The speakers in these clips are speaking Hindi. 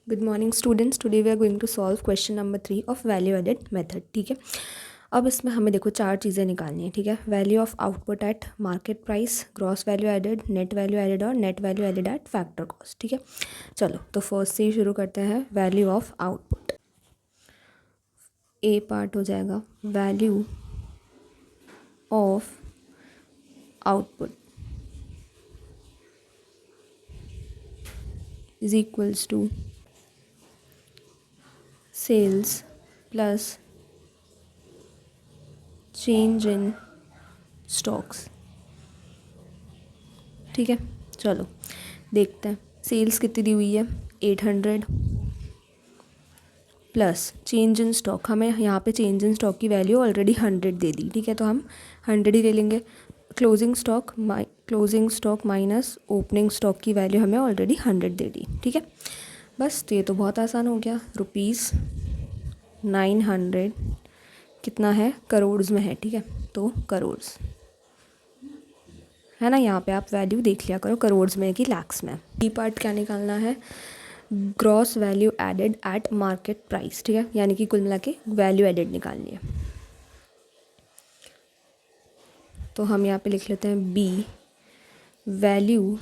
Good morning students, today we are going to solve question number 3 of value added method. ठीक है, अब इसमें हमें देखो चार चीज़ें निकालनी है। ठीक है, value of output at market price, gross value added, net value added और net value added at factor cost. ठीक है, चलो तो फर्स्ट से ही शुरू करते हैं। Value of output, A part हो जाएगा value of output is equals to sales plus change in stocks. ठीक है, चलो देखते हैं सेल्स कितनी दी हुई है 800 प्लस चेंज इन स्टॉक, हमें यहाँ पे चेंज इन स्टॉक की वैल्यू ऑलरेडी 100 दे दी। ठीक है, तो हम 100 ही ले लेंगे। Closing stock minus opening stock की वैल्यू हमें ऑलरेडी 100 दे दी। ठीक है, बस तो ये तो बहुत आसान हो गया। ₹900 कितना है, करोड़ में है। ठीक है, तो करोड़ है ना, यहाँ पे आप वैल्यू देख लिया करो करोड़ में कि लैक्स में। बी पार्ट क्या निकालना है, gross value added at market price. ठीक है, यानी कि कुल मिला के वैल्यू एडेड निकालनी है। तो हम यहाँ पे लिख लेते हैं बी वैल्यू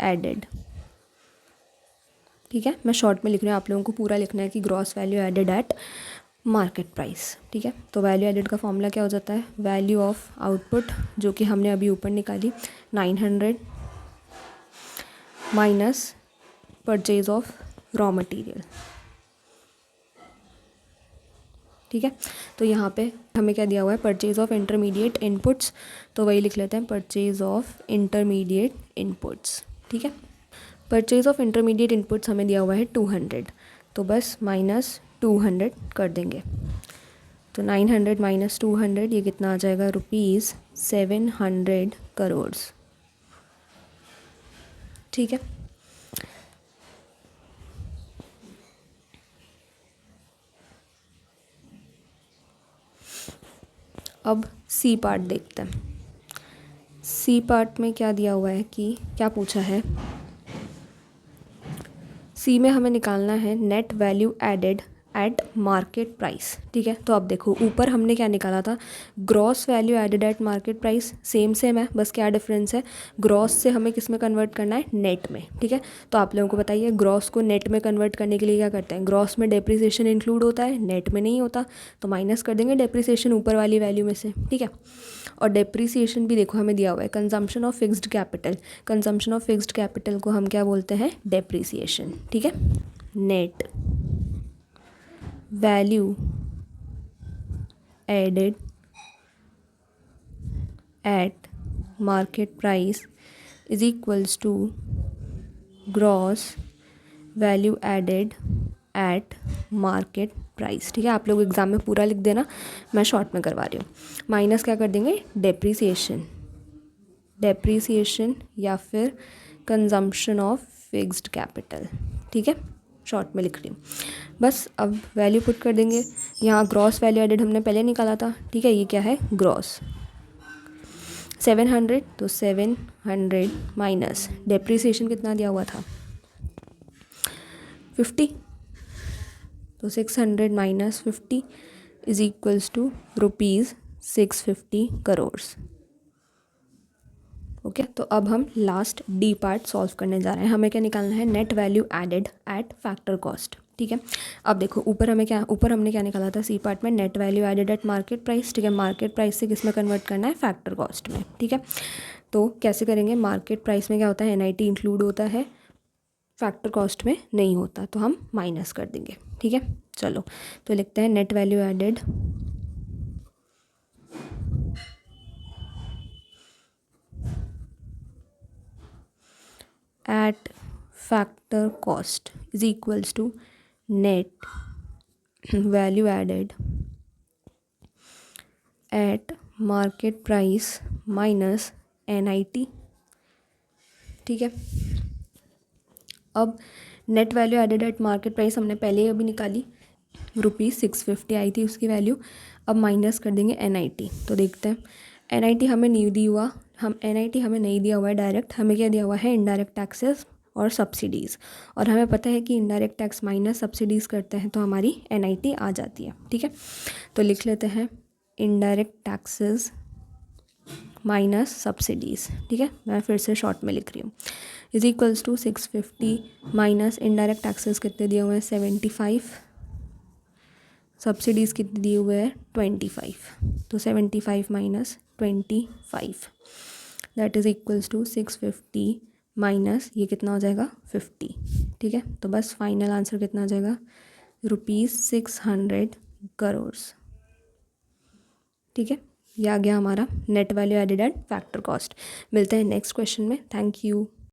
एडेड। ठीक है, मैं शॉर्ट में लिख रही हूँ, आप लोगों को पूरा लिखना है कि gross value added at market price. ठीक है, तो वैल्यू एडेड का फॉर्मूला क्या हो जाता है, वैल्यू ऑफ आउटपुट जो कि हमने अभी ऊपर निकाली 900 minus purchase of raw material. ठीक है, तो यहाँ पे हमें क्या दिया हुआ है, परचेज ऑफ इंटरमीडिएट इनपुट्स, तो वही लिख लेते हैं परचेज ऑफ इंटरमीडिएट इनपुट्स। ठीक है, परचेज ऑफ इंटरमीडिएट इनपुट्स हमें दिया हुआ है 200, तो बस माइनस 200 कर देंगे। तो 900 माइनस 200 ये कितना आ जाएगा, ₹700 करोड़। ठीक है, अब सी पार्ट देखते हैं। सी पार्ट में क्या दिया हुआ है कि क्या पूछा है, सी में हमें निकालना है net value added at market price. ठीक है, तो अब देखो ऊपर हमने क्या निकाला था, gross value added at market price. Same है, बस क्या डिफरेंस है, ग्रॉस से हमें किस में कन्वर्ट करना है, नेट में। ठीक है, तो आप लोगों को बताइए ग्रॉस को नेट में कन्वर्ट करने के लिए क्या करते हैं, ग्रॉस में डेप्रिसिएशन इंक्लूड होता है, नेट में नहीं होता, तो माइनस कर देंगे डेप्रिसिएशन ऊपर वाली वैल्यू में से। ठीक है, और डेप्रिसिएशन भी देखो हमें दिया हुआ है consumption of fixed capital. Consumption of fixed capital को हम क्या बोलते हैं, डेप्रिसिएशन। ठीक है, net value added at market price is equals to gross value added at market price. ठीक है, आप लोग एग्जाम में पूरा लिख देना, मैं शॉर्ट में करवा रही हूँ। माइनस क्या कर देंगे, डेप्रीसिएशन या फिर कंजम्पशन ऑफ फिक्स्ड कैपिटल। ठीक है, शॉर्ट में लिख रही हूँ बस। अब वैल्यू पुट कर देंगे, यहाँ ग्रॉस वैल्यू एडेड हमने पहले निकाला था। ठीक है, ये क्या है, ग्रॉस 700, तो 700 माइनस डेप्रीसिएशन कितना दिया हुआ था 50, तो 600 minus 50 is equals to ₹650 crore. Okay, तो अब हम लास्ट डी पार्ट सॉल्व करने जा रहे हैं। हमें क्या निकालना है, net value added at factor cost. ठीक है, अब देखो ऊपर हमने क्या निकाला था, सी पार्ट में net value added at market price. ठीक है, मार्केट प्राइस से किस में कन्वर्ट करना है, फैक्टर कॉस्ट में। ठीक है, तो कैसे करेंगे, मार्केट प्राइस में क्या होता है, NIT इंक्लूड होता है, फैक्टर कॉस्ट में नहीं होता, तो हम माइनस कर देंगे। ठीक है, चलो तो लिखते हैं net value added at factor cost is equals to net value added at market price minus NIT। ठीक है, अब net value added at market price हमने पहले ही अभी निकाली, ₹650 आई थी उसकी वैल्यू। अब माइनस कर देंगे NIT, तो देखते हैं NIT हमें नहीं दी हुआ, NIT हमें नहीं दिया हुआ है डायरेक्ट, हमें क्या दिया हुआ है, इनडायरेक्ट टैक्सेस और सब्सिडीज़, और हमें पता है कि इनडायरेक्ट टैक्स माइनस सब्सिडीज़ करते हैं तो हमारी NIT आ जाती है। ठीक है, तो लिख लेते हैं इनडायरेक्ट टैक्सेस माइनस सब्सिडीज़। ठीक है, मैं फिर से शॉर्ट में लिख रही हूँ, is equals to 650 minus indirect taxes कितने दिए हुए हैं 75, सब्सिडीज़ कितने दिए हुए हैं 25, तो 75 minus 25 that is equals to 650 minus ये कितना हो जाएगा 50। ठीक है, तो बस फाइनल आंसर कितना आ जाएगा, ₹600 करोड़। ठीक है, ये आ गया हमारा net value added at factor cost. मिलते हैं नेक्स्ट क्वेश्चन में। Thank you.